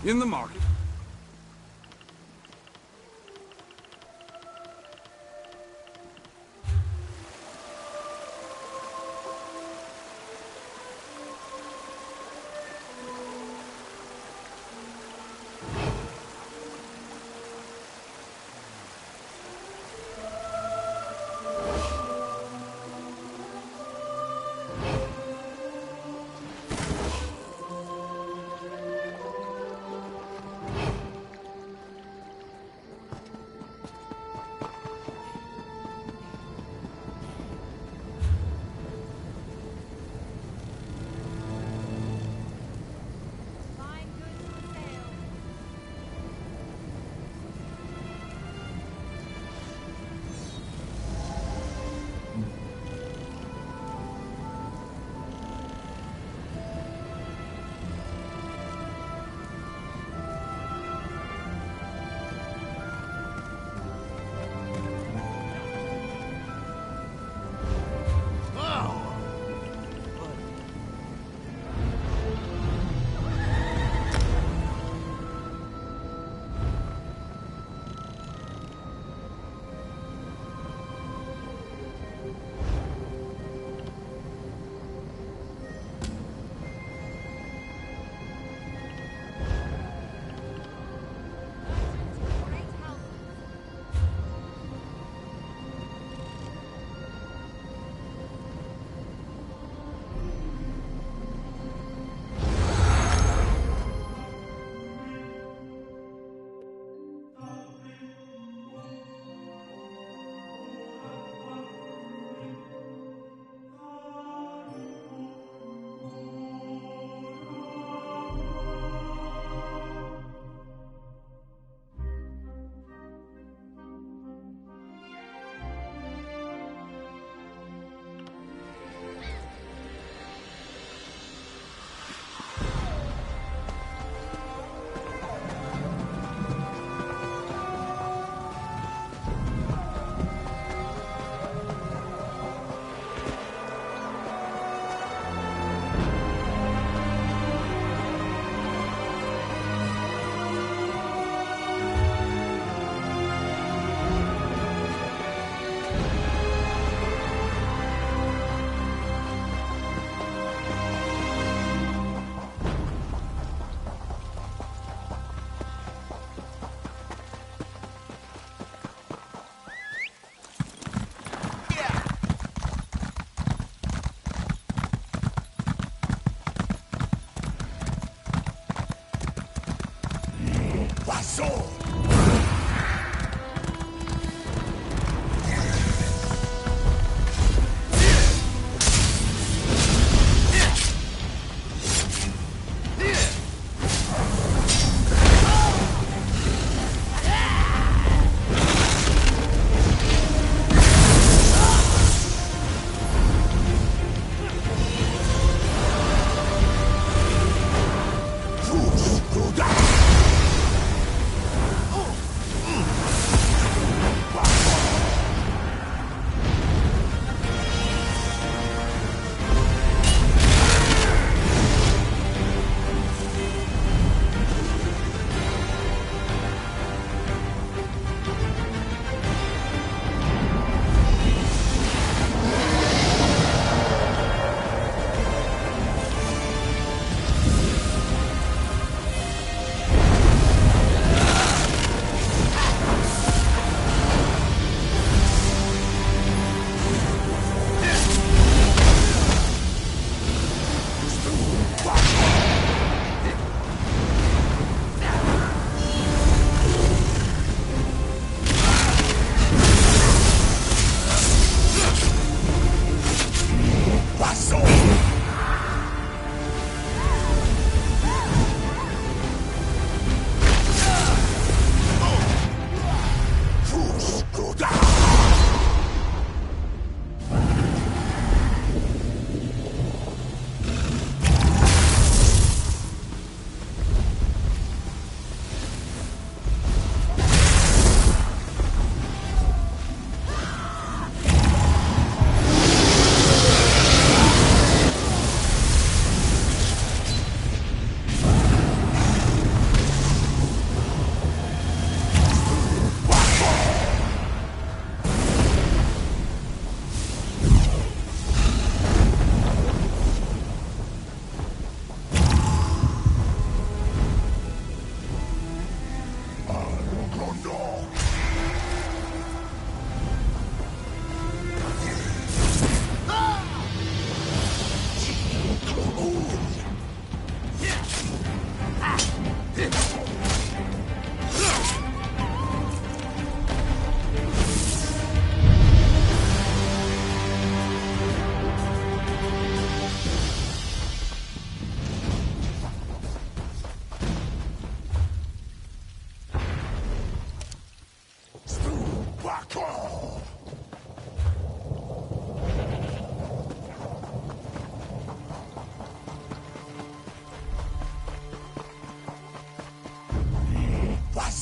In the market.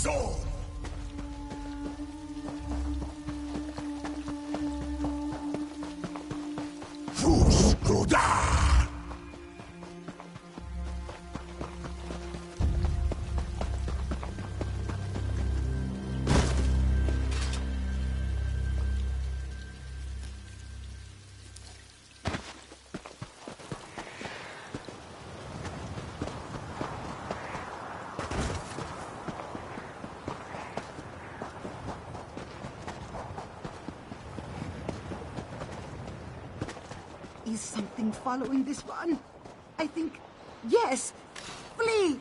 soul! Fus Groda! Is something following this one? I think... Yes! Flee!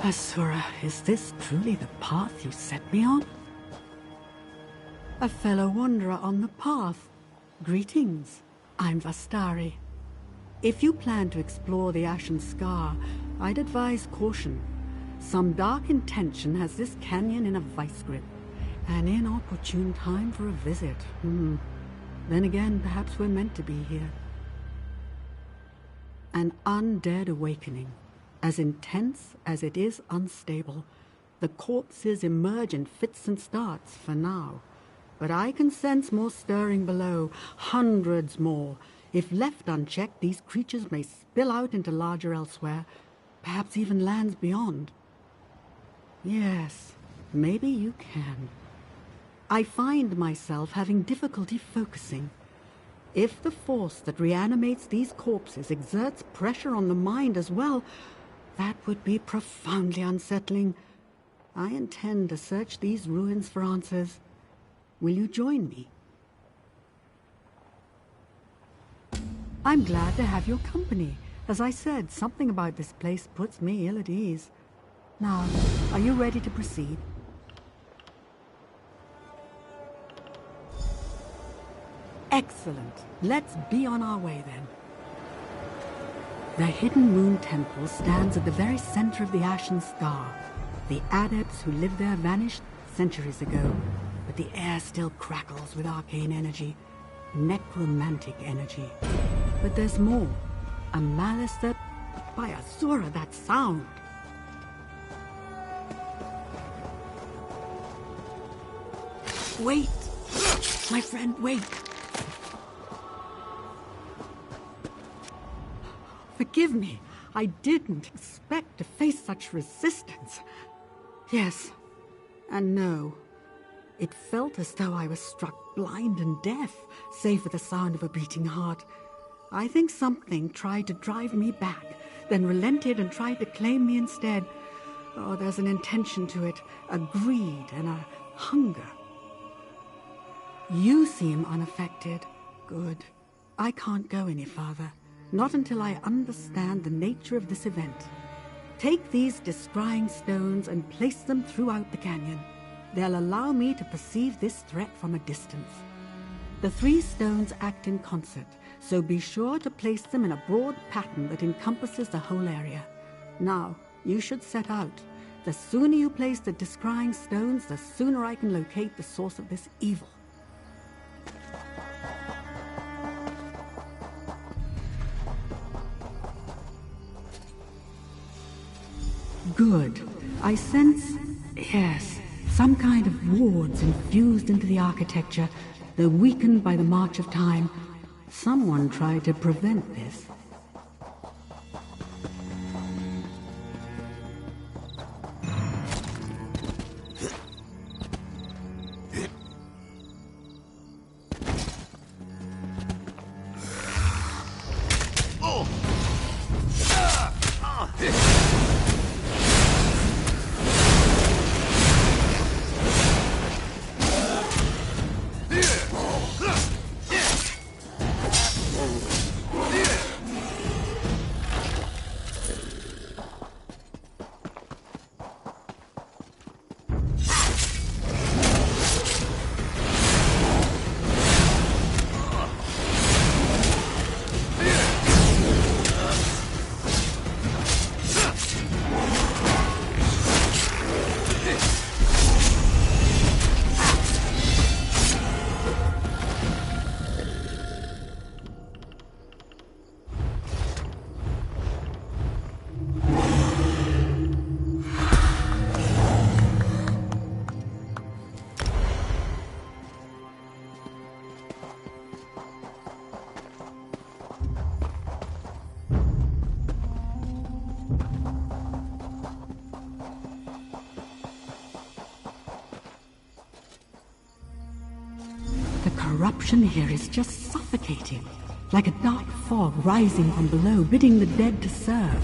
Asura, is this truly the path you set me on? A fellow wanderer on the path. Greetings. I'm Vastari. If you plan to explore the Ashen Scar, I'd advise caution. Some dark intention has this canyon in a vice grip. An inopportune time for a visit. Then again, perhaps we're meant to be here. An undead awakening. As intense as it is unstable. The corpses emerge in fits and starts for now. But I can sense more stirring below. Hundreds more. If left unchecked, these creatures may spill out into larger elsewhere. Perhaps even lands beyond. Yes, maybe you can. I find myself having difficulty focusing. If the force that reanimates these corpses exerts pressure on the mind as well, that would be profoundly unsettling. I intend to search these ruins for answers. Will you join me? I'm glad to have your company. As I said, something about this place puts me ill at ease. Now, are you ready to proceed? Excellent. Let's be on our way then. The Hidden Moon Temple stands at the very center of the Ashen Scar. The adepts who lived there vanished centuries ago, but the air still crackles with arcane energy, necromantic energy. But there's more. A malice that... By Asura, that sound! Wait! My friend, wait! Forgive me. I didn't expect to face such resistance. Yes, and no. It felt as though I was struck blind and deaf, save for the sound of a beating heart. I think something tried to drive me back, then relented and tried to claim me instead. Oh, there's an intention to it, a greed and a hunger. You seem unaffected. Good. I can't go any farther. Not until I understand the nature of this event. Take these descrying stones and place them throughout the canyon. They'll allow me to perceive this threat from a distance. The 3 stones act in concert, so be sure to place them in a broad pattern that encompasses the whole area. Now, you should set out. The sooner you place the descrying stones, the sooner I can locate the source of this evil. Good. I sense, yes, some kind of wards infused into the architecture, though weakened by the march of time. Someone tried to prevent this. Corruption here is just suffocating, like a dark fog rising from below, bidding the dead to serve.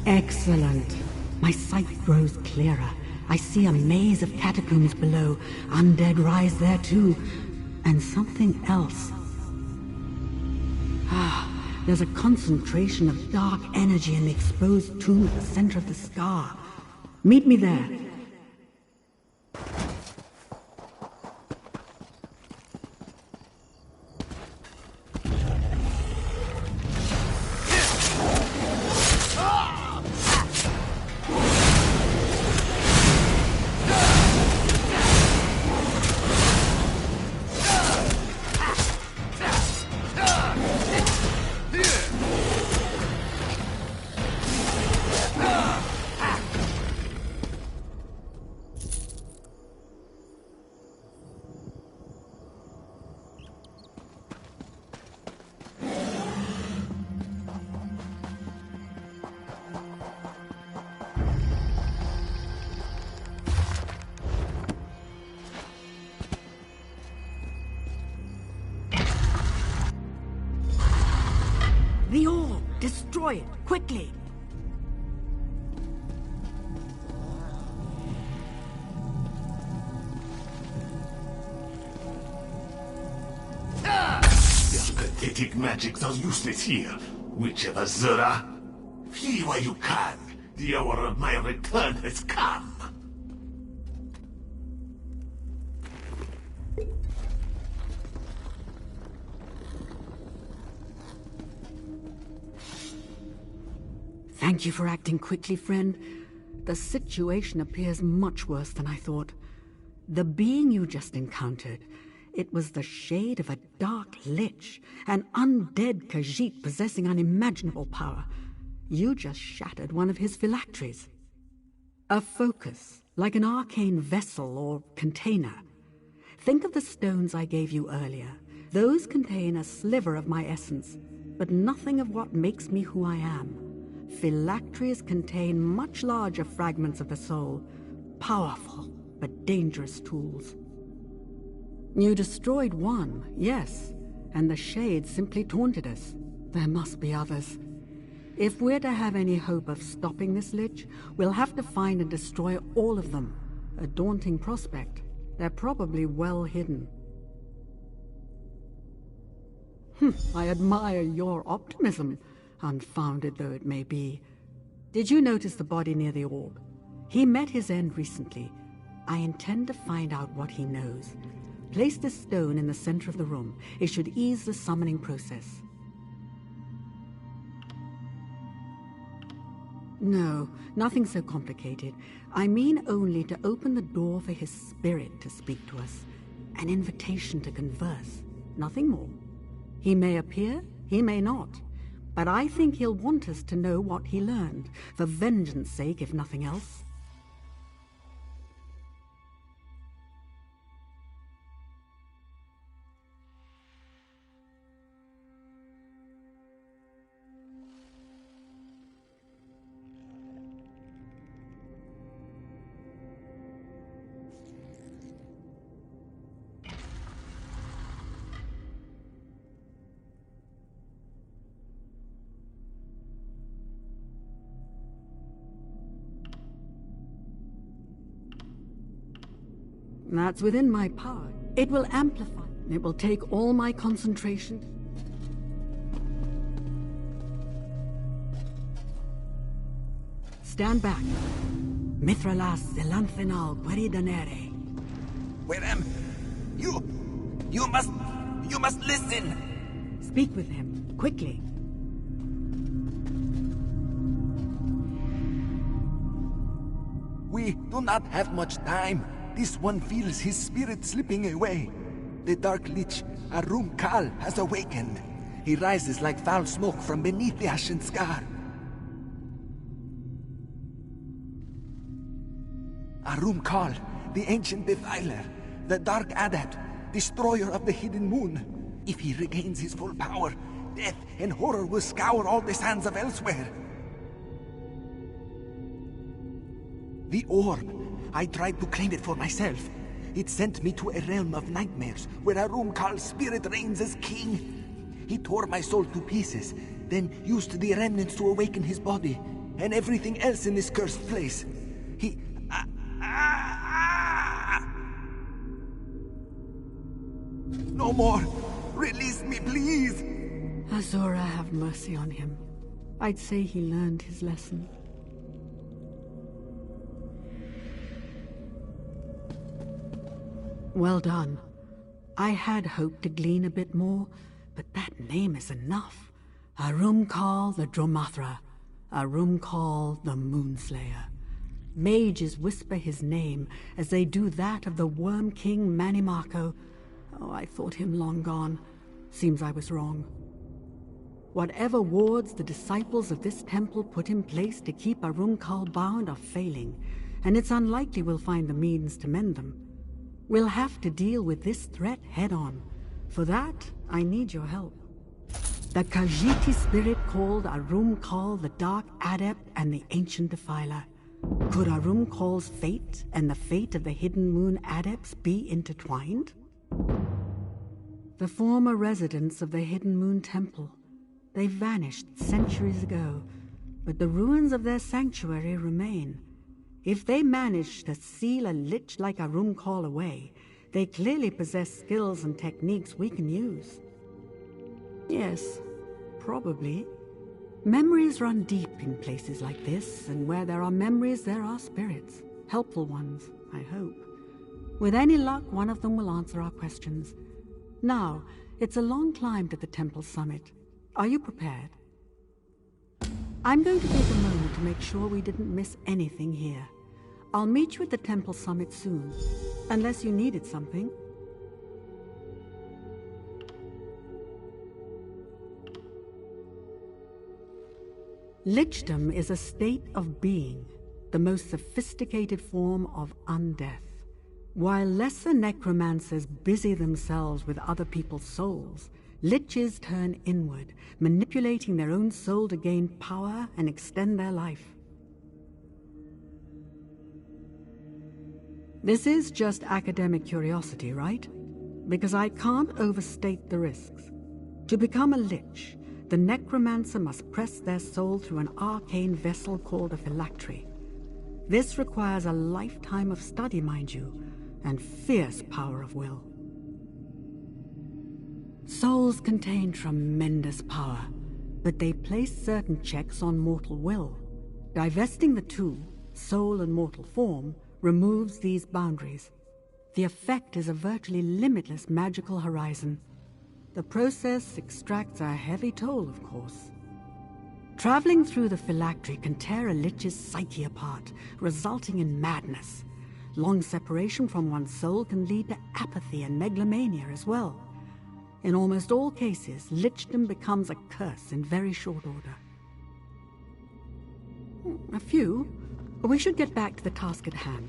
Excellent. My sight grows clearer. I see a maze of catacombs below. Undead rise there too. And something else. There's a concentration of dark energy in the exposed tomb at the center of the scar. Meet me there. The orb! Destroy it! Quickly! Their pathetic magics are useless here, witch of Azura. Flee while you can. The hour of my return has come. Thank you for acting quickly, friend. The situation appears much worse than I thought. The being you just encountered, it was the shade of a dark lich, an undead Khajiit possessing unimaginable power. You just shattered one of his phylacteries. A focus, like an arcane vessel or container. Think of the stones I gave you earlier. Those contain a sliver of my essence, but nothing of what makes me who I am. Phylacteries contain much larger fragments of the soul, powerful but dangerous tools. You destroyed one, yes, and the shade simply taunted us. There must be others. If we're to have any hope of stopping this lich, we'll have to find and destroy all of them. A daunting prospect. They're probably well hidden. I admire your optimism, unfounded though it may be. Did you notice the body near the orb? He met his end recently. I intend to find out what he knows. Place this stone in the center of the room. It should ease the summoning process. No, nothing so complicated. I mean only to open the door for his spirit to speak to us. An invitation to converse. Nothing more. He may appear, he may not. But I think he'll want us to know what he learned, for vengeance sake, if nothing else. That's within my power. It will amplify. It will take all my concentration. Stand back. Mithralas Zelanthenal Gueridanere. Werem, you must listen. Speak with him, quickly. We do not have much time. This one feels his spirit slipping away. The Dark Lich, Arum Kal, has awakened. He rises like foul smoke from beneath the ashen scar. Arum Kal, the ancient defiler, the Dark Adept, destroyer of the hidden moon. If he regains his full power, death and horror will scour all the sands of elsewhere. The orb. I tried to claim it for myself. It sent me to a realm of nightmares, where Arum Kal's spirit reigns as king. He tore my soul to pieces, then used the remnants to awaken his body. and everything else in this cursed place. He... No more! Release me, please! Azura have mercy on him. I'd say he learned his lesson. Well done. I had hoped to glean a bit more, but that name is enough. Arumkal the Dromathra. Arumkal the Moonslayer. Mages whisper his name as they do that of the Worm King Manimako. Oh, I thought him long gone. Seems I was wrong. Whatever wards the disciples of this temple put in place to keep Arumkal bound are failing, and it's unlikely we'll find the means to mend them. We'll have to deal with this threat head-on. For that, I need your help. The Khajiit spirit called Arumkal the Dark Adept and the Ancient Defiler. Could Arumkal's fate and the fate of the Hidden Moon Adepts be intertwined? The former residents of the Hidden Moon Temple. They vanished centuries ago, but the ruins of their sanctuary remain. If they managed to seal a lich like Arumkal away, they clearly possess skills and techniques we can use. Yes, probably. Memories run deep in places like this, and where there are memories, there are spirits. Helpful ones, I hope. With any luck, one of them will answer our questions. Now, it's a long climb to the temple summit. Are you prepared? I'm going to take a moment to make sure we didn't miss anything here. I'll meet you at the temple summit soon, unless you needed something. Lichdom is a state of being, the most sophisticated form of undeath. While lesser necromancers busy themselves with other people's souls, liches turn inward, manipulating their own soul to gain power and extend their life. This is just academic curiosity, right? Because I can't overstate the risks. To become a lich, the necromancer must press their soul through an arcane vessel called a phylactery. This requires a lifetime of study, mind you, and fierce power of will. Souls contain tremendous power, but they place certain checks on mortal will. Divesting the two, soul and mortal form, removes these boundaries. The effect is a virtually limitless magical horizon. The process extracts a heavy toll, of course. Traveling through the phylactery can tear a lich's psyche apart, resulting in madness. Long separation from one's soul can lead to apathy and megalomania as well. In almost all cases, lichdom becomes a curse in very short order. A few. We should get back to the task at hand.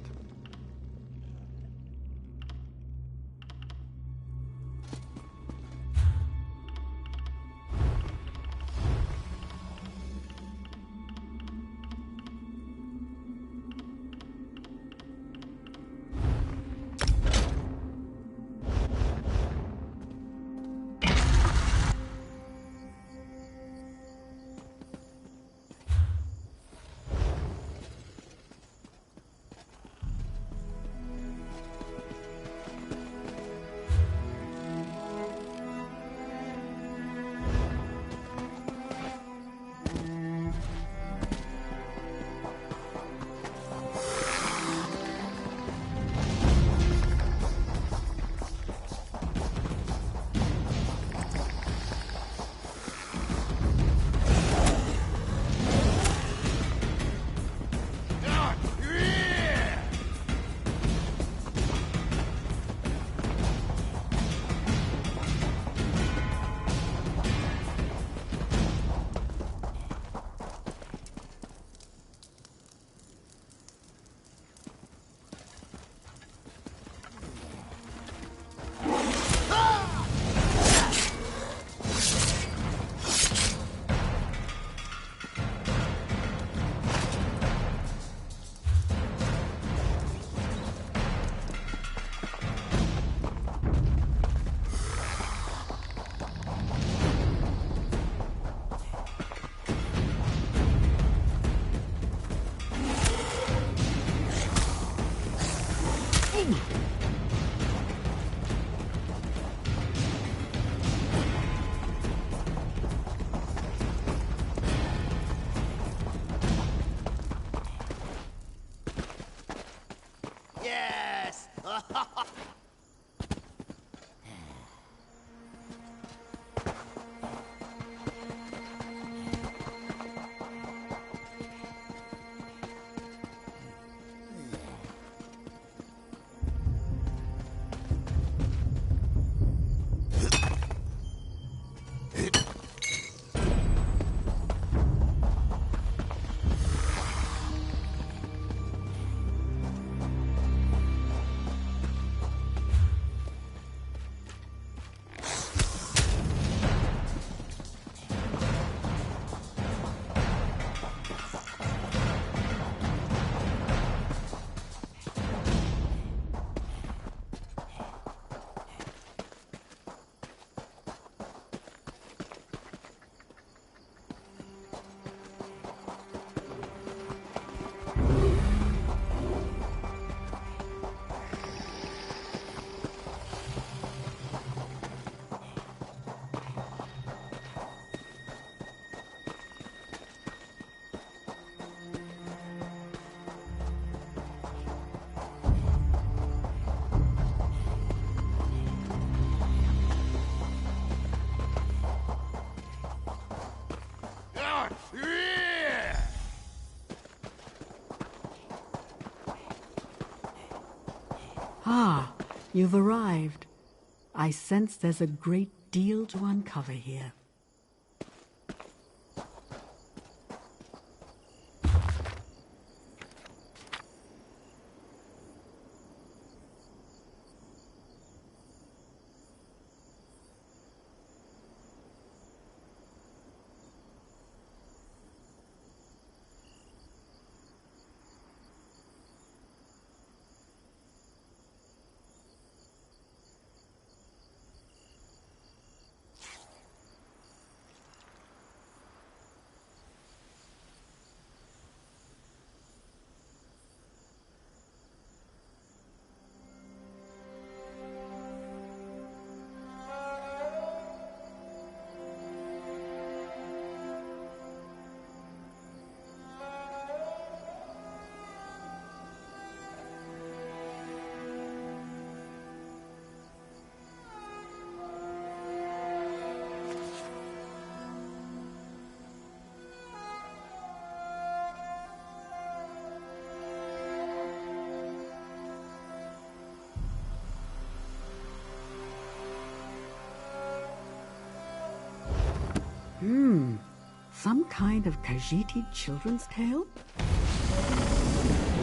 Yes! Ah, you've arrived. I sense there's a great deal to uncover here. Some kind of Khajiit children's tale?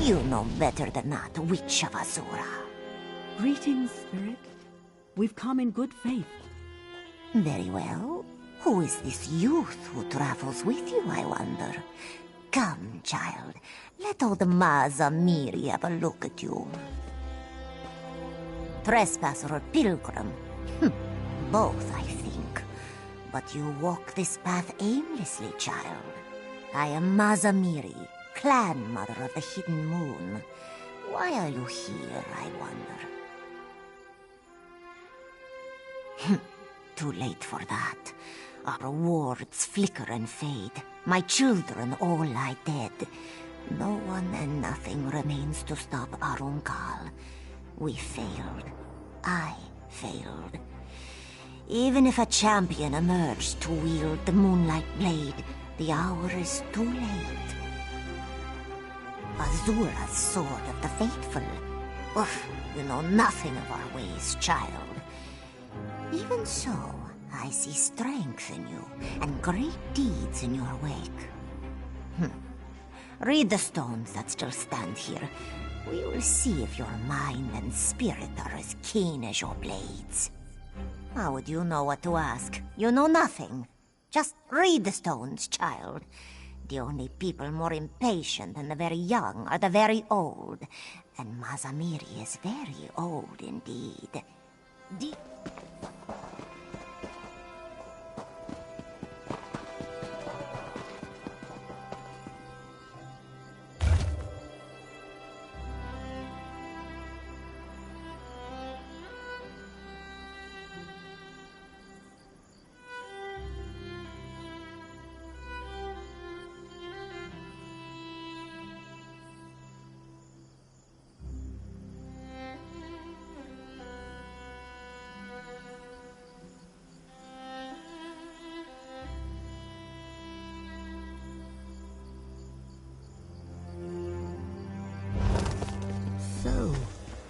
You know better than not, Witch of Azura. Greetings, Spirit. We've come in good faith. Very well. Who is this youth who travels with you, I wonder? Come, child. Let old Maza Miri have a look at you. Trespasser or pilgrim? Both, I think. But you walk this path aimlessly, child. I am Maza Miri, clan mother of the Hidden Moon. Why are you here, I wonder? Too late for that. Our rewards flicker and fade. My children all lie dead. No one and nothing remains to stop Aruncal. We failed. I failed. Even if a champion emerged to wield the Moonlight Blade, the hour is too late. Azura's sword of the faithful. Oof, you know nothing of our ways, child. Even so, I see strength in you, and great deeds in your wake. Read the stones that still stand here. We will see if your mind and spirit are as keen as your blades. How would you know what to ask? You know nothing. Just read the stones, child. The only people more impatient than the very young are the very old. And Maza Miri is very old indeed.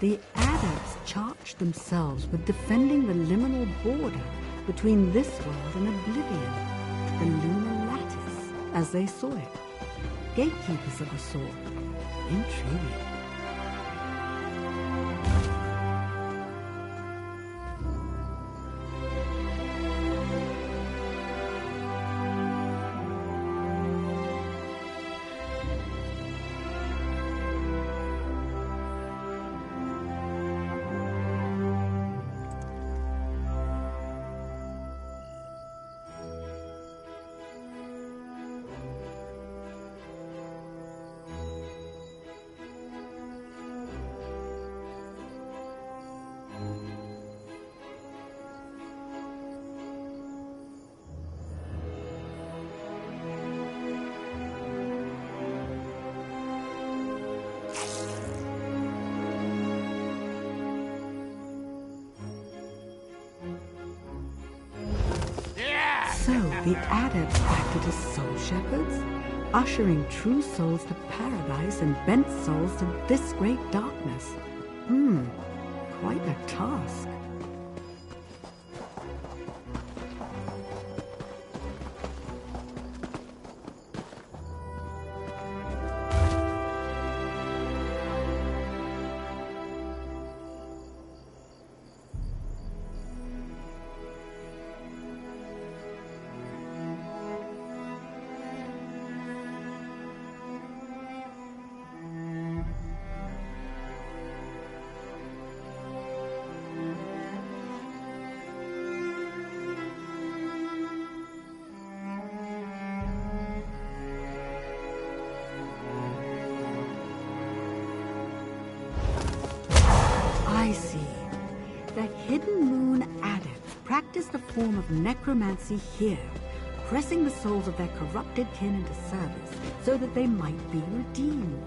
The Adepts charged themselves with defending the liminal border between this world and oblivion, the lunar lattice, as they saw it. Gatekeepers of the sword. Intriguing. So, the Adepts acted as soul shepherds, ushering true souls to paradise and bent souls to this great darkness. Quite a task. I see. The Hidden Moon Adepts practiced a form of necromancy here, pressing the souls of their corrupted kin into service so that they might be redeemed.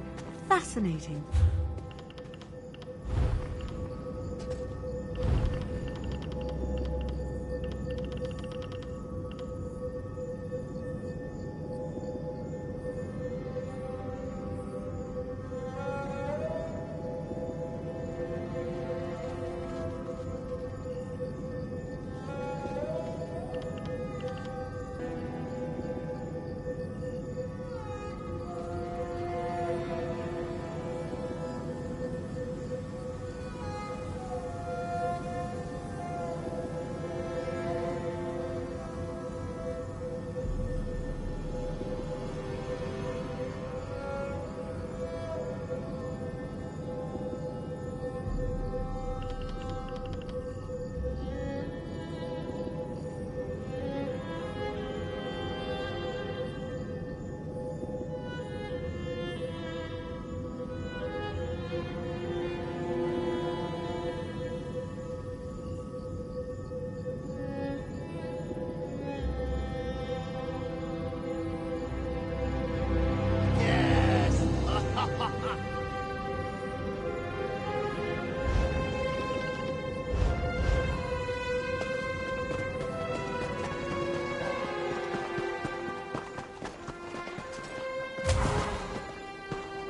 Fascinating.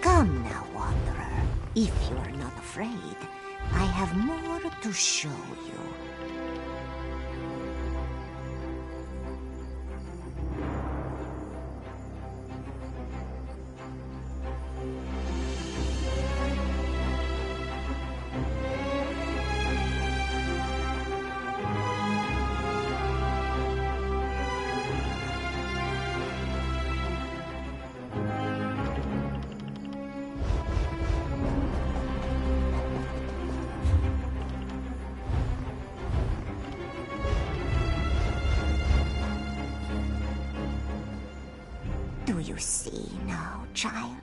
Come now, Wanderer. If you are not afraid, I have more to show you. Do you see now, child?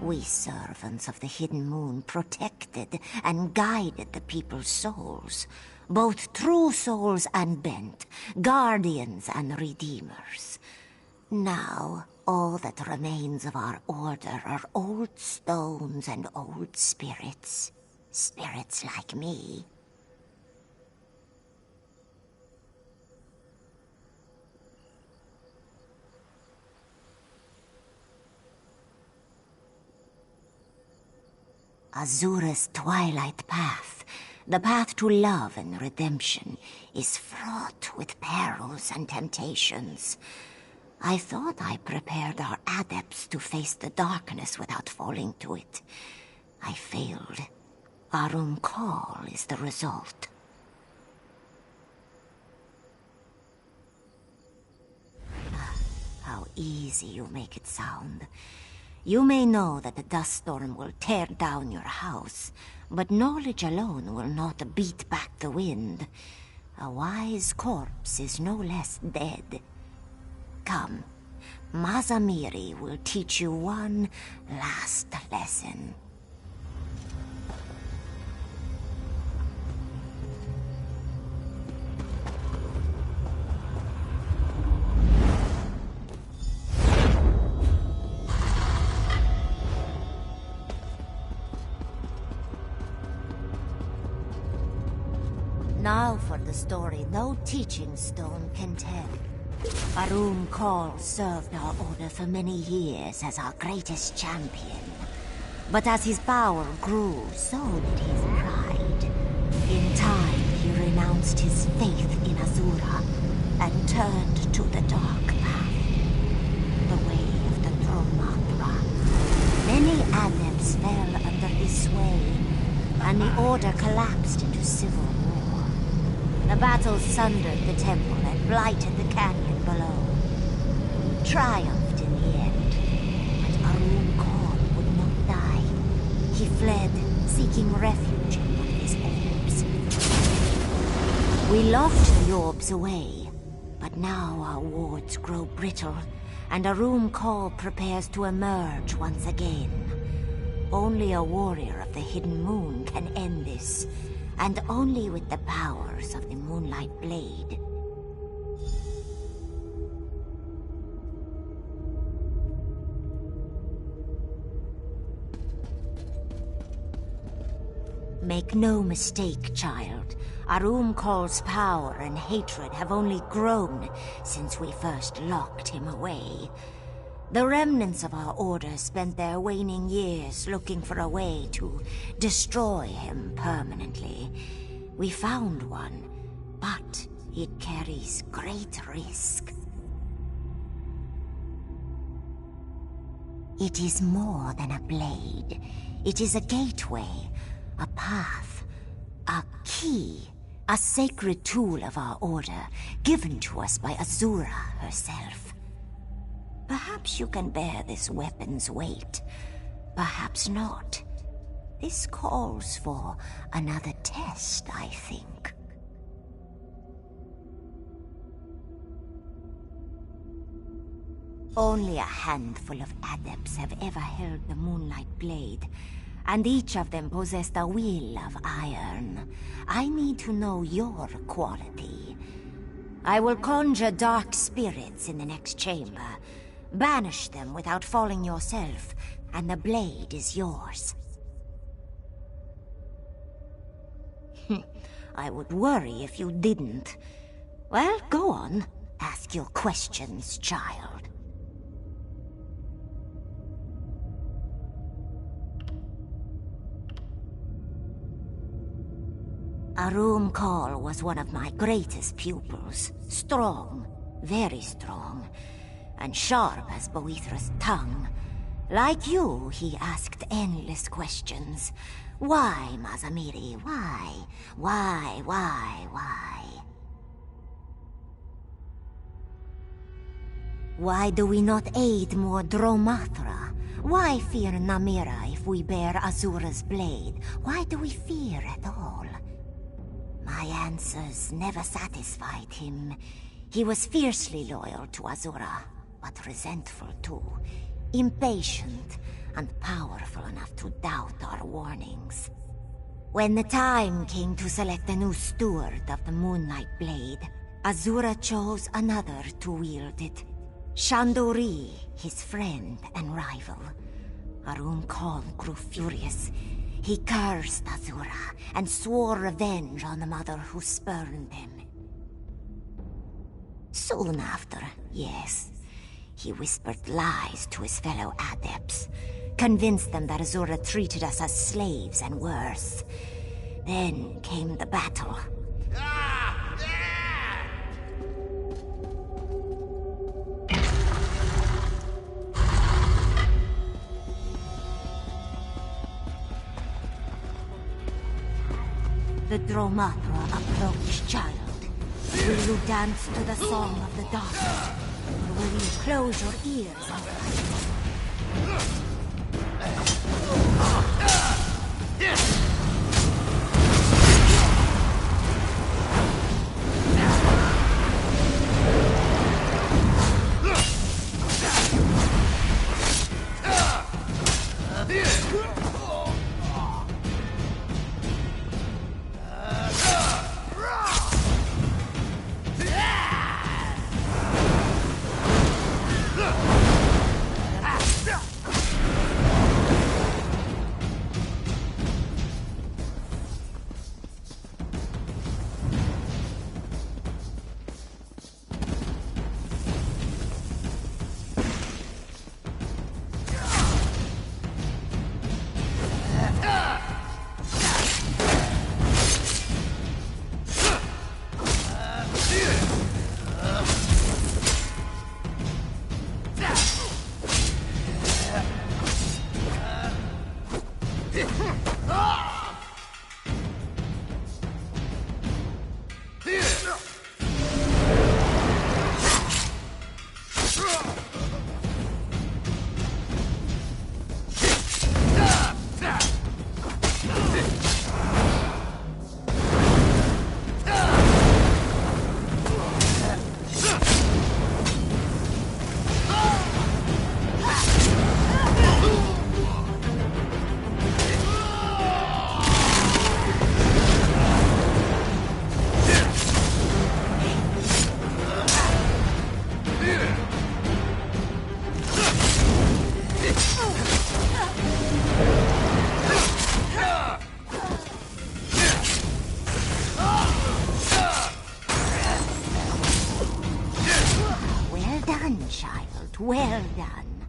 We servants of the Hidden Moon protected and guided the people's souls, both true souls and bent, guardians and redeemers. Now, all that remains of our order are old stones and old spirits. Spirits like me. Azura's twilight path, the path to love and redemption, is fraught with perils and temptations. I thought I prepared our adepts to face the darkness without falling to it. I failed. Arum Kal is the result. How easy you make it sound. You may know that the dust storm will tear down your house, but knowledge alone will not beat back the wind. A wise corpse is no less dead. Come, Mazamiri will teach you one last lesson. Now for the story no teaching stone can tell. Arum Kal served our order for many years as our greatest champion. But as his power grew, so did his pride. In time, he renounced his faith in Azura and turned to the dark path, the way of the Dromatra. Many adepts fell under his sway, and the order collapsed into civil war. The battle sundered the temple and blighted the canyon below. He triumphed in the end, but Arum Kal would not die. He fled, seeking refuge in one of his orbs. We locked the orbs away, but now our wards grow brittle, and Arum Kal prepares to emerge once again. Only a warrior of the Hidden Moon can end this, and only with the powers of the Moonlight Blade. Make no mistake, child. Arum Kal's power and hatred have only grown since we first locked him away. The remnants of our order spent their waning years looking for a way to destroy him permanently. We found one, but it carries great risk. It is more than a blade. It is a gateway, a path, a key, a sacred tool of our order, given to us by Azura herself. Perhaps you can bear this weapon's weight. Perhaps not. This calls for another test, I think. Only a handful of adepts have ever held the Moonlight Blade, and each of them possessed a will of iron. I need to know your quality. I will conjure dark spirits in the next chamber. Banish them without falling yourself, and the blade is yours. I would worry if you didn't. Well, go on. Ask your questions, child. Arum Kal was one of my greatest pupils. Strong, very strong, and sharp as Boethra's tongue. Like you, he asked endless questions. Why, Mazamiri? Why? Why? Why do we not aid more Dromatra? Why fear Namira if we bear Azura's blade? Why do we fear at all? My answers never satisfied him. He was fiercely loyal to Azura, but resentful too. Impatient and powerful enough to doubt our warnings. When the time came to select a new steward of the Moonlight Blade, Azura chose another to wield it. Shandori, his friend and rival. Arum Kal grew furious. He cursed Azura and swore revenge on the mother who spurned him. Soon after, yes, he whispered lies to his fellow adepts, Convinced them that Azura treated us as slaves and worse. Then came the battle. The Dromatra approached, child. Will you dance to the song of the dark? Or will you close your ears and fight? Well done.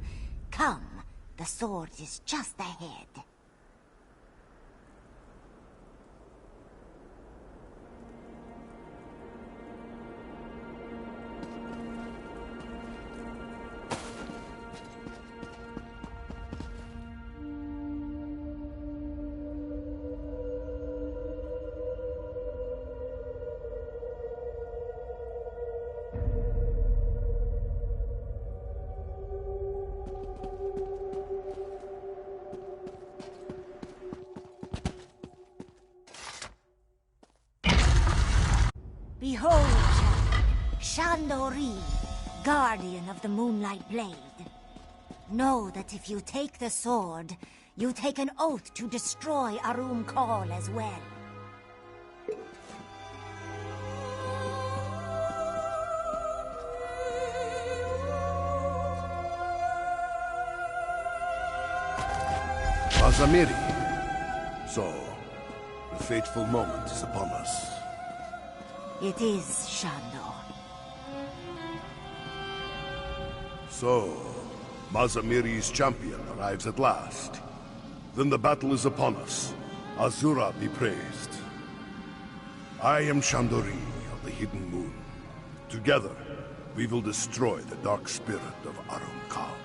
Come, the sword is just ahead. Behold, Shandori, guardian of the Moonlight Blade. Know that if you take the sword, you take an oath to destroy Arum Kal as well. Mazamiri. So, the fateful moment is upon us. It is, Shandor. So, Mazamiri's champion arrives at last. Then the battle is upon us. Azura be praised. I am Shandori of the Hidden Moon. Together, we will destroy the dark spirit of Arum Kal.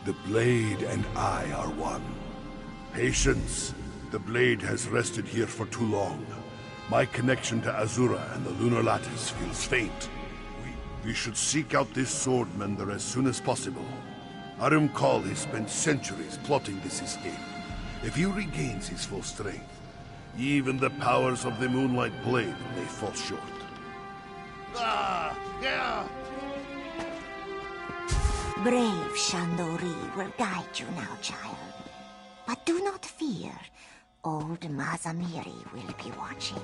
The Blade and I are one. Patience. The Blade has rested here for too long. My connection to Azura and the Lunar Lattice feels faint. We should seek out this swordmender as soon as possible. Arum Kal has spent centuries plotting this escape. If he regains his full strength, even the powers of the Moonlight Blade may fall short. Brave Shandori will guide you now, child. But do not fear. Old Mazamiri will be watching.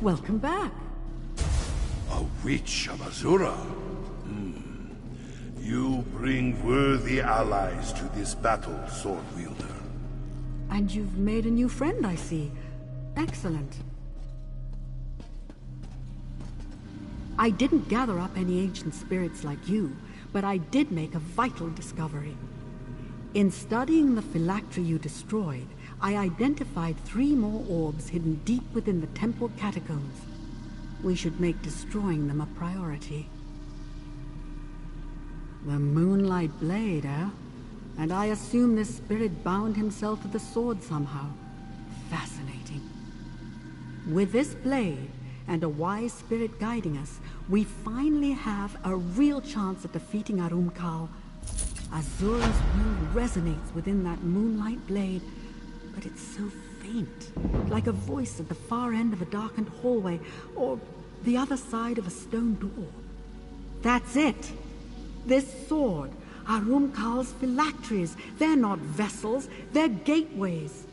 Welcome back. A witch of Azura? You bring worthy allies to this battle, Sword Wielder. And you've made a new friend, I see. Excellent. I didn't gather up any ancient spirits like you, but I did make a vital discovery. In studying the phylactery you destroyed, I identified 3 more orbs hidden deep within the temple catacombs. We should make destroying them a priority. The Moonlight Blade, eh? And I assume this spirit bound himself to the sword somehow. Fascinating. With this blade, and a wise spirit guiding us, we finally have a real chance at defeating Urum-Kal. Azura's will resonates within that Moonlight Blade, but it's so faint, like a voice at the far end of a darkened hallway, or the other side of a stone door. That's it! This sword, Urum-Kal's phylacteries, they're not vessels, they're gateways.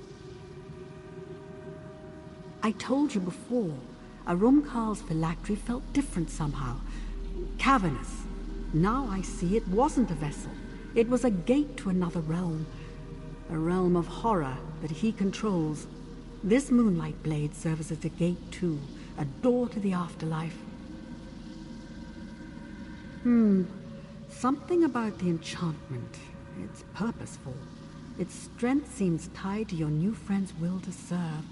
I told you before, Urum-Kal's phylactery felt different somehow, cavernous. Now I see it wasn't a vessel. It was a gate to another realm. A realm of horror that he controls. This Moonlight Blade serves as a gate too, a door to the afterlife. Something about the enchantment. It's purposeful. Its strength seems tied to your new friend's will to serve.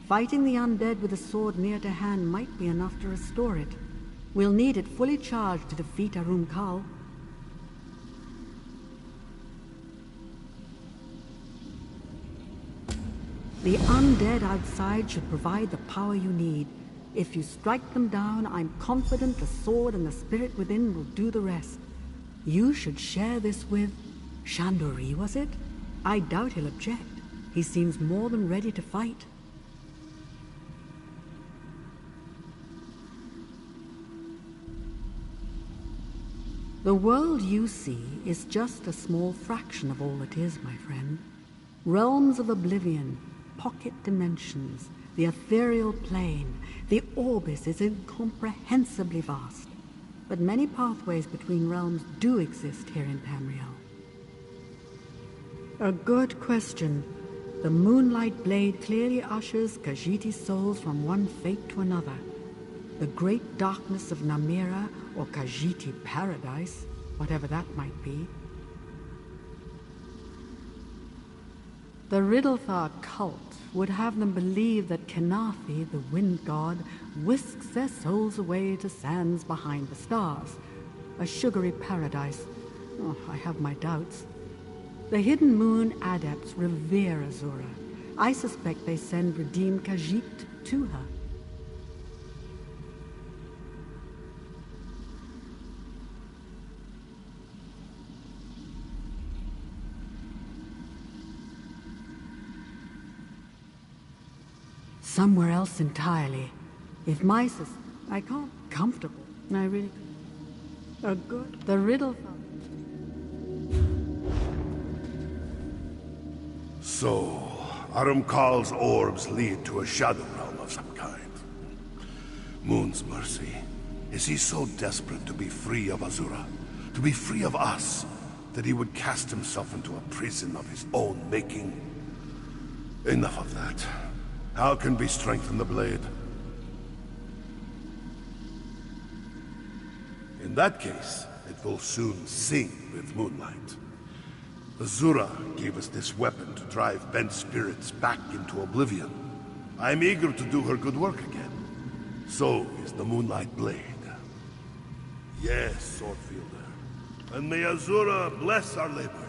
Fighting the undead with a sword near to hand might be enough to restore it. We'll need it fully charged to defeat Urum-Kal. The undead outside should provide the power you need. If you strike them down, I'm confident the sword and the spirit within will do the rest. You should share this with Chandori, was it? I doubt he'll object. He seems more than ready to fight. The world you see is just a small fraction of all it is, my friend. Realms of oblivion, pocket dimensions, the ethereal plane, the Orbis is incomprehensibly vast. But many pathways between realms do exist here in Tamriel. A good question. The Moonlight Blade clearly ushers Khajiiti's souls from one fate to another. The great darkness of Namira, or Khajiiti Paradise, whatever that might be. The Riddlethar cult would have them believe that Kenathi, the wind god, whisks their souls away to sands behind the stars. A sugary paradise. Oh, I have my doubts. The Hidden Moon adepts revere Azura. I suspect they send redeemed Khajiit to her. Somewhere else entirely. If my I can't comfortable. I really a good the riddle. So, Urum-Kal's orbs lead to a shadow realm of some kind. Moon's mercy. Is he so desperate to be free of Azura? To be free of us? That he would cast himself into a prison of his own making? Enough of that. How can we strengthen the blade? In that case, it will soon sing with moonlight. Azura gave us this weapon to drive bent spirits back into oblivion. I'm eager to do her good work again. So is the Moonlight Blade. Yes, Swordfielder. And may Azura bless our labors.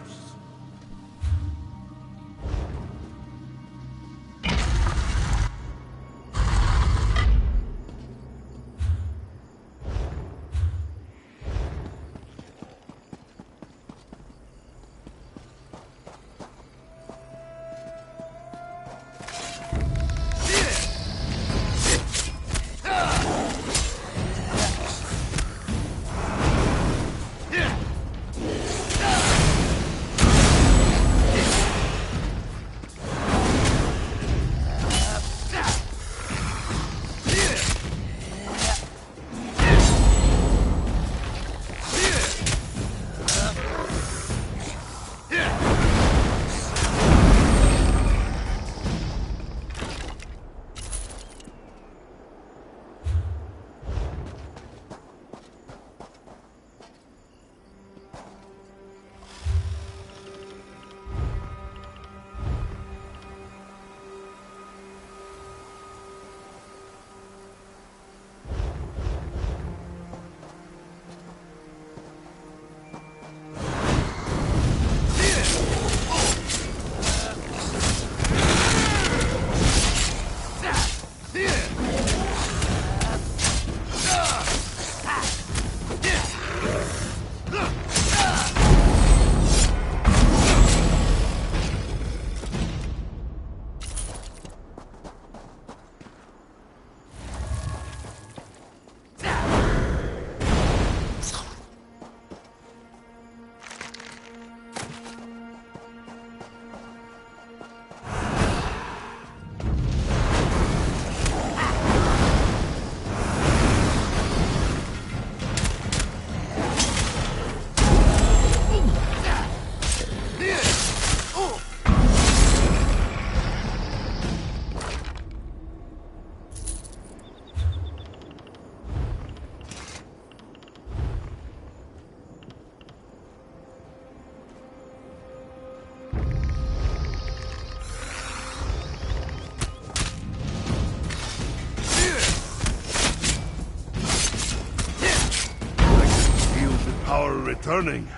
are returning.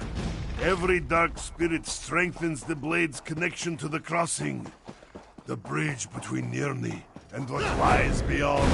Every dark spirit strengthens the blade's connection to the crossing. The bridge between Nirni and what lies beyond.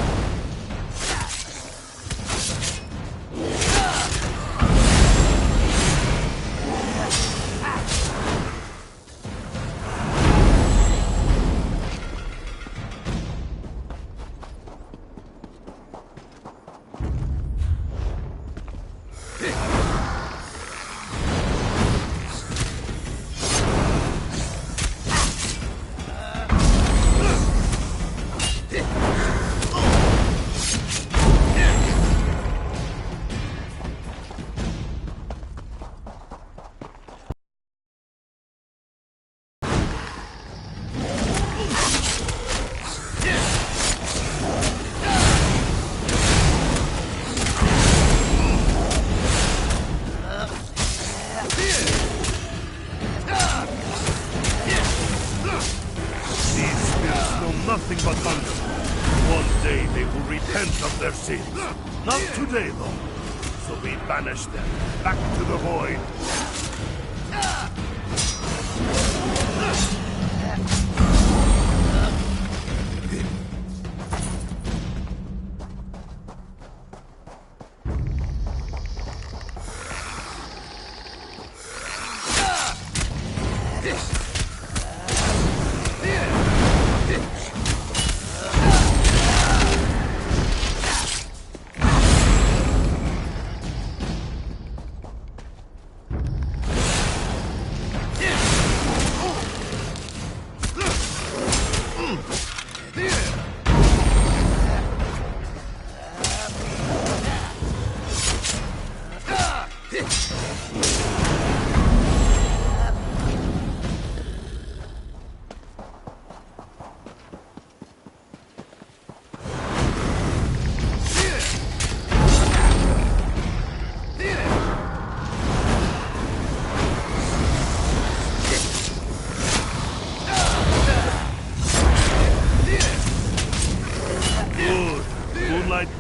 Nothing but thunder. One day they will repent of their sins. Not today, though. So we banish them back to the void.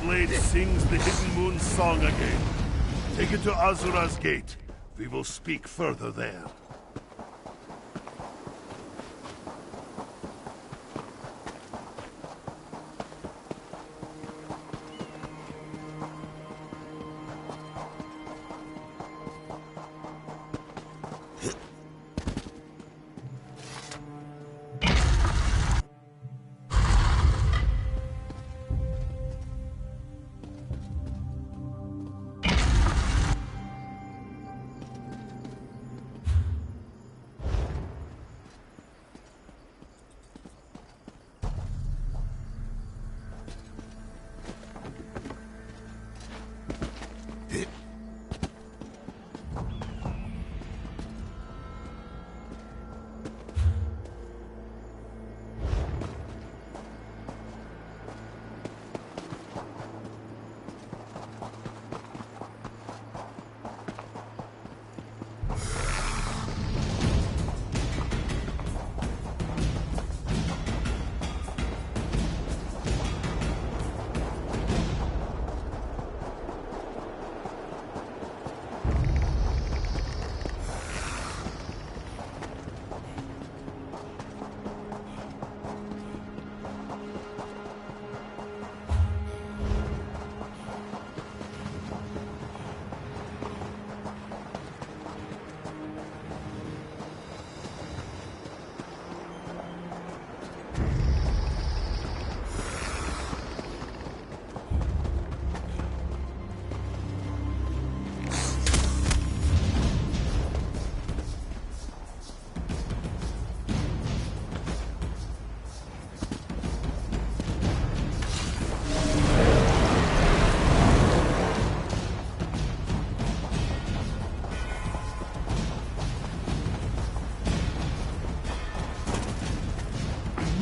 Blade sings the Hidden Moon song again. Take it to Azura's gate. We will speak further there.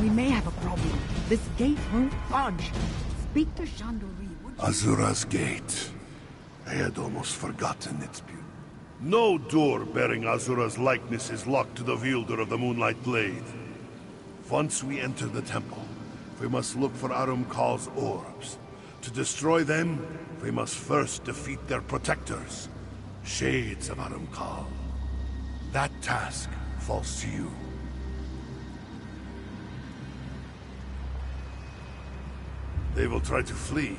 We may have a problem. This gate won't budge. Speak to Chandori, would you? Azura's gate. I had almost forgotten its beauty. No door bearing Azura's likeness is locked to the wielder of the Moonlight Blade. Once we enter the temple, we must look for Arum Kal's orbs. To destroy them, we must first defeat their protectors. Shades of Aramkal. That task falls to you. They will try to flee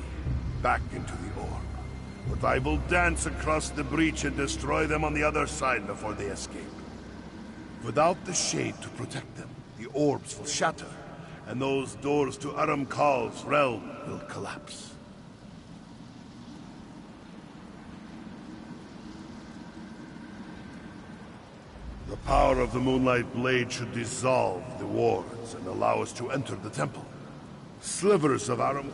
back into the orb. But I will dance across the breach and destroy them on the other side before they escape. Without the shade to protect them, the orbs will shatter, and those doors to Aramkal's realm will collapse. The power of the Moonlight Blade should dissolve the wards and allow us to enter the temple. Slivers of Aram...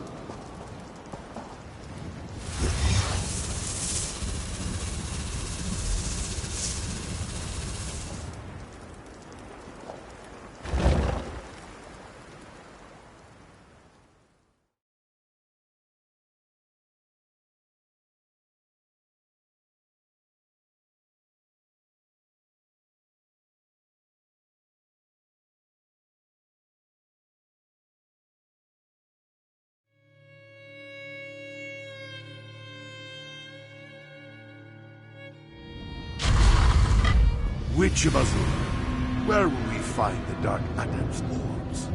Witch of Azura, where will we find the Dark Adept's orbs?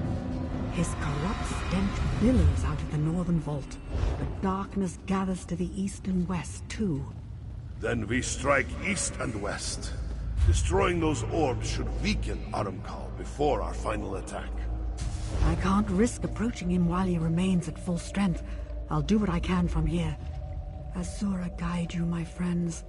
His corrupt stench billows out of the northern vault. The darkness gathers to the east and west, too. Then we strike east and west. Destroying those orbs should weaken Aramkal before our final attack. I can't risk approaching him while he remains at full strength. I'll do what I can from here. Azura guide you, my friends.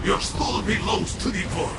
Your soul belongs to the void.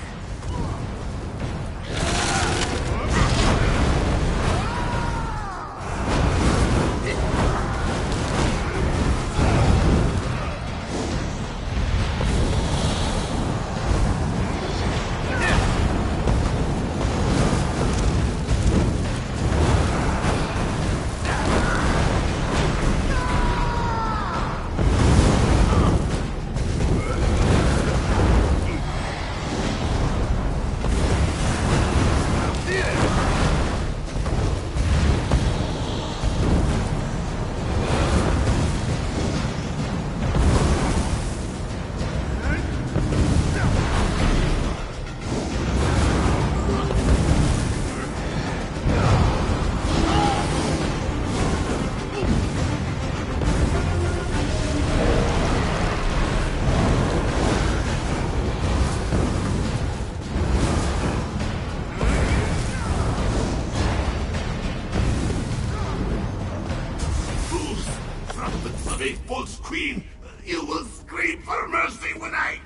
A false queen, you will scream for mercy when I...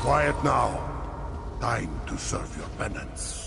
Quiet now. Time to serve your penance.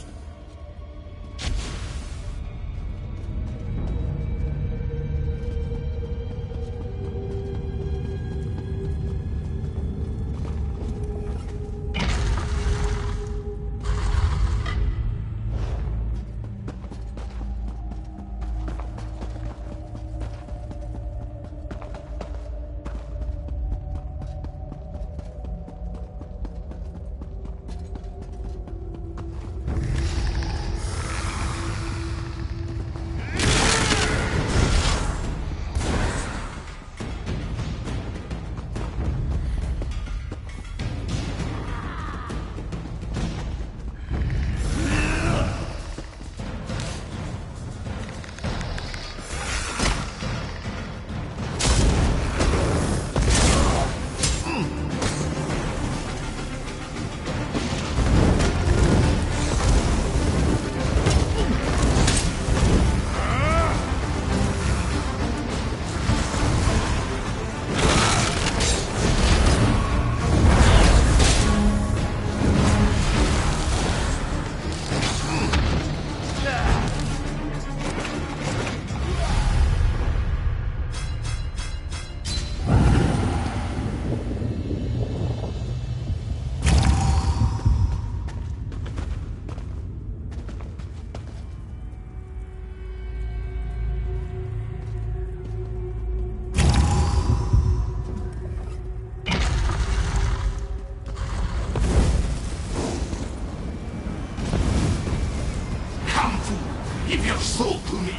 Give your soul to me!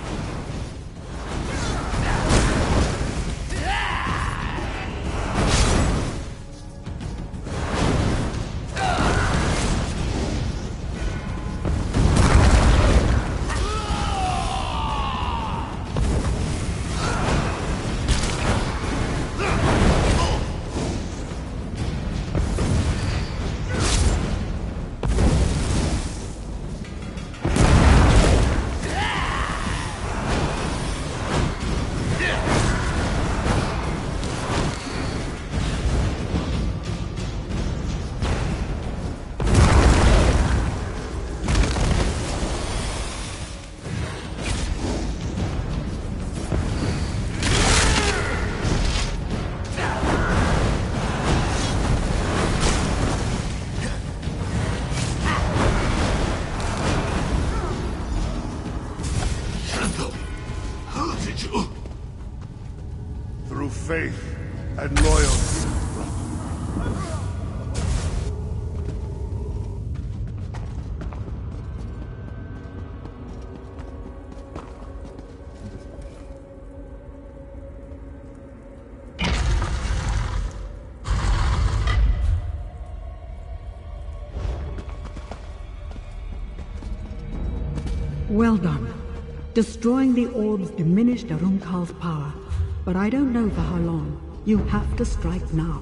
Through faith and loyalty. Well done. Destroying the orbs diminished Arunkal's power, but I don't know for how long. You have to strike now.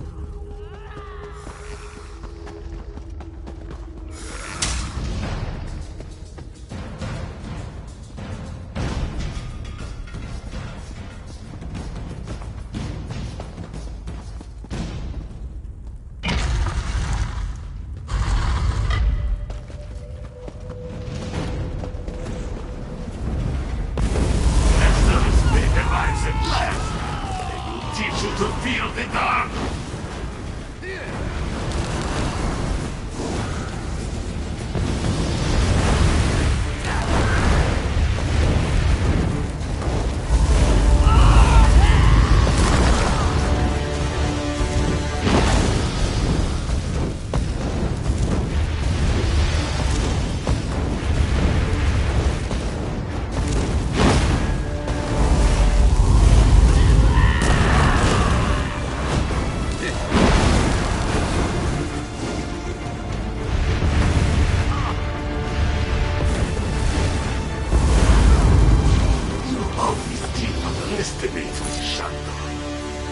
these teeth underestimate the shadow.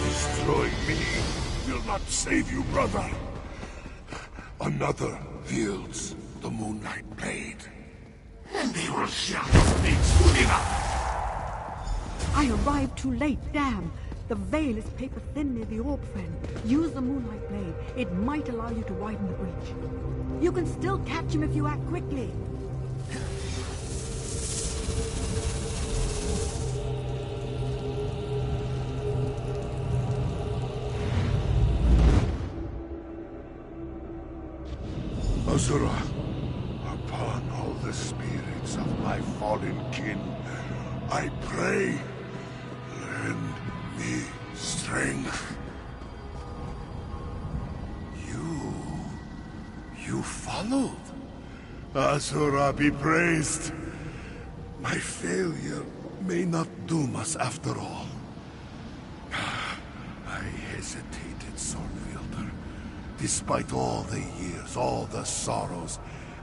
Destroying me will not save you, brother. Another wields the Moonlight Blade. And they will shadow me soon enough. I arrived too late, damn. The veil is paper thin near the orb, friend. Use the Moonlight Blade. It might allow you to widen the breach. You can still catch him if you act quickly. Azura, upon all the spirits of my fallen kin, I pray, lend me strength. You followed? Azura be praised. My failure may not doom us after all. I hesitated, Swordwielder. Despite all the years, all the sorrows,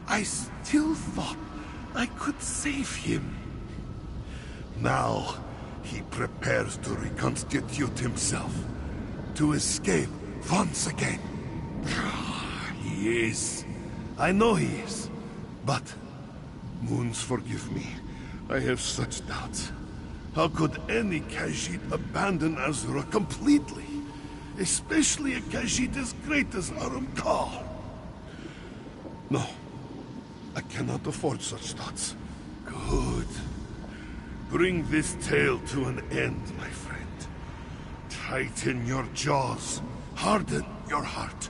I still thought I could save him. Now, he prepares to reconstitute himself, to escape once again. He is. I know he is. But, Moons, forgive me. I have such doubts. How could any Khajiit abandon Azura completely? Especially a Khajiit as great as Arum-Kal. No. I cannot afford such thoughts. Good. Bring this tale to an end, my friend. Tighten your jaws, harden your heart,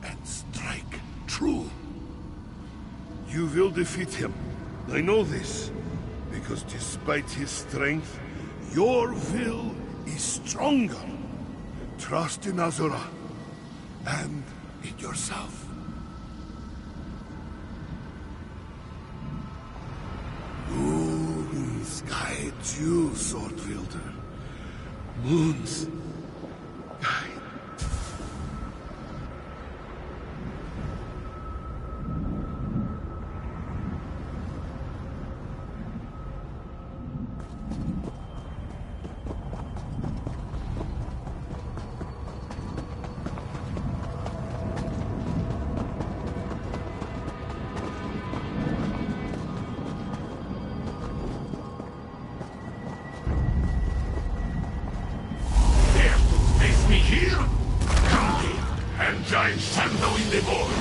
and strike true. You will defeat him. I know this, because despite his strength, your will is stronger. Trust in Azura, and in yourself. Moons guide you, Swordwielder. Moons guide. Giant shadow in the void!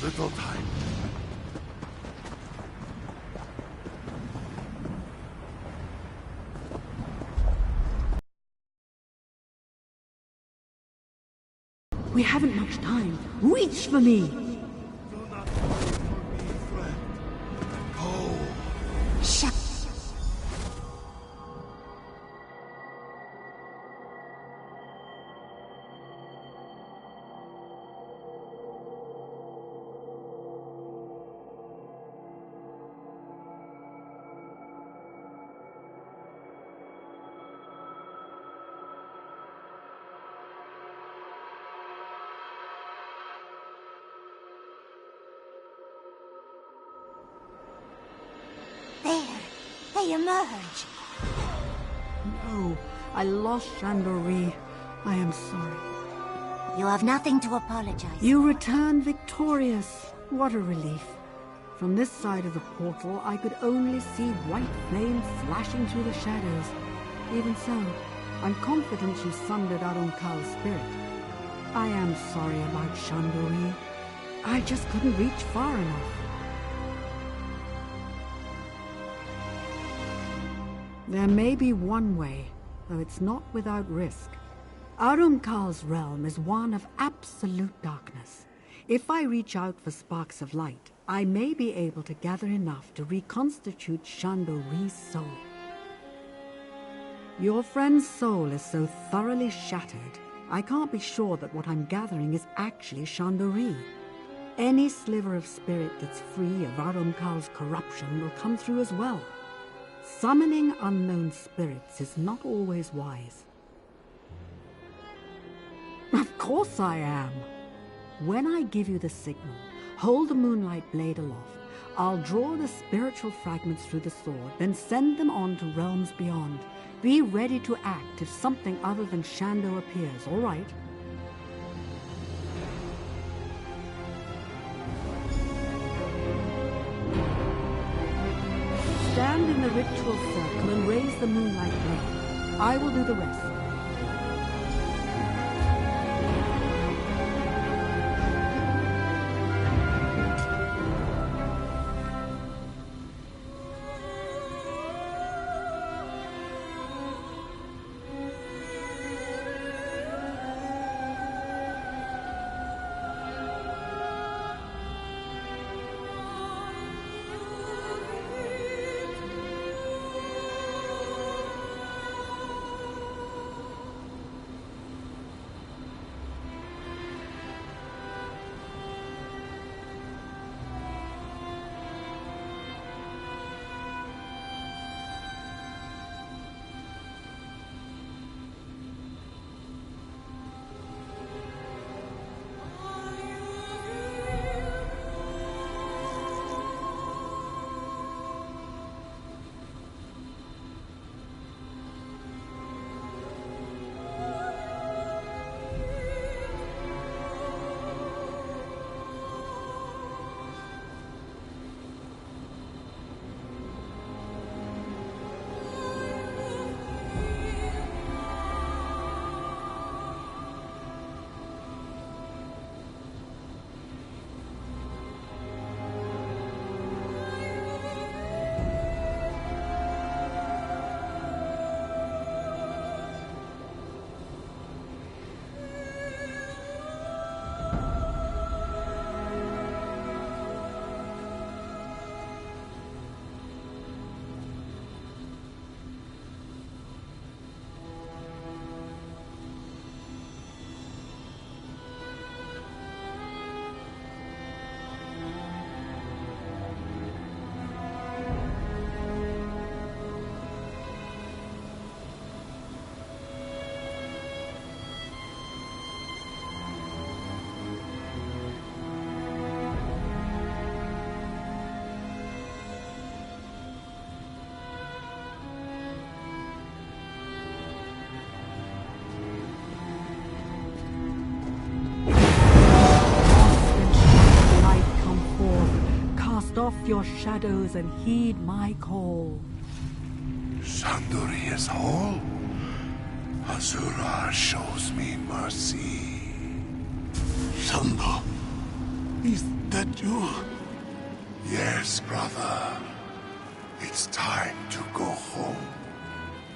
Little time. We haven't much time. Reach for me! Do not wait for me, friend. Go. Shut. There, they emerge. No, I lost Chandori. I am sorry. You have nothing to apologize You for. returned victorious. What a relief. From this side of the portal, I could only see white flames flashing through the shadows. Even so, I'm confident you sundered Arunkal's spirit. I am sorry about Chandori. I just couldn't reach far enough. There may be one way, though it's not without risk. Arunkal's realm is one of absolute darkness. If I reach out for sparks of light, I may be able to gather enough to reconstitute Chandori's soul. Your friend's soul is so thoroughly shattered, I can't be sure that what I'm gathering is actually Chandori. Any sliver of spirit that's free of Arunkal's corruption will come through as well. Summoning unknown spirits is not always wise. Of course I am. When I give you the signal, hold the moonlight blade aloft. I'll draw the spiritual fragments through the sword, then send them on to realms beyond. Be ready to act if something other than Shando appears, all right? Stand in the ritual circle and raise the moonlight blade. I will do the rest. Off your shadows and heed my call. Chandori is whole. Azura shows me mercy. Shando, Is that you? Yes, brother. It's time to go home.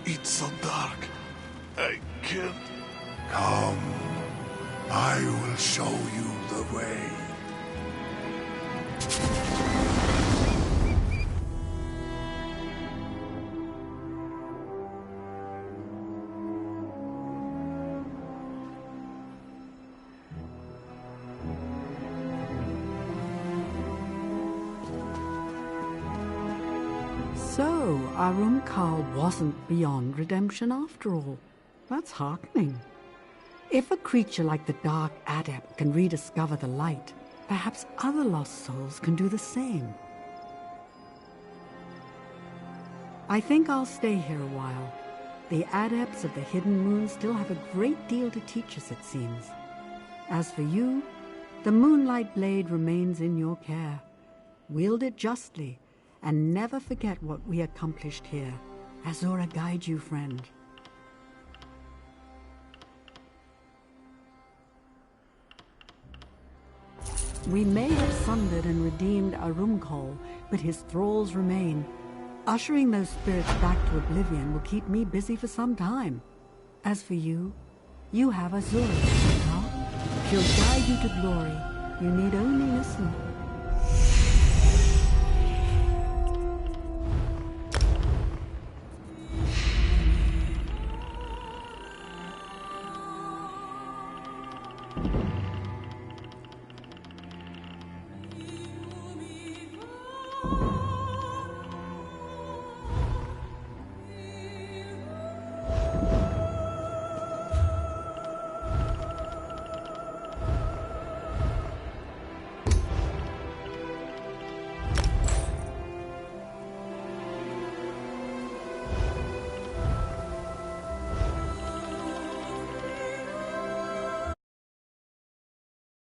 It's so dark. I can't... Come. I will show you the way. So, Urumqal wasn't beyond redemption after all. That's heartening. If a creature like the Dark Adept can rediscover the light, perhaps other lost souls can do the same. I think I'll stay here a while. The Adepts of the Hidden Moon still have a great deal to teach us, it seems. As for you, the Moonlight Blade remains in your care. Wield it justly, and never forget what we accomplished here. Azura guide you, friend. We may have sundered and redeemed Urumqal, but his thralls remain. Ushering those spirits back to oblivion will keep me busy for some time. As for you, you have Azura, sweetheart. She'll guide you to glory. You need only listen.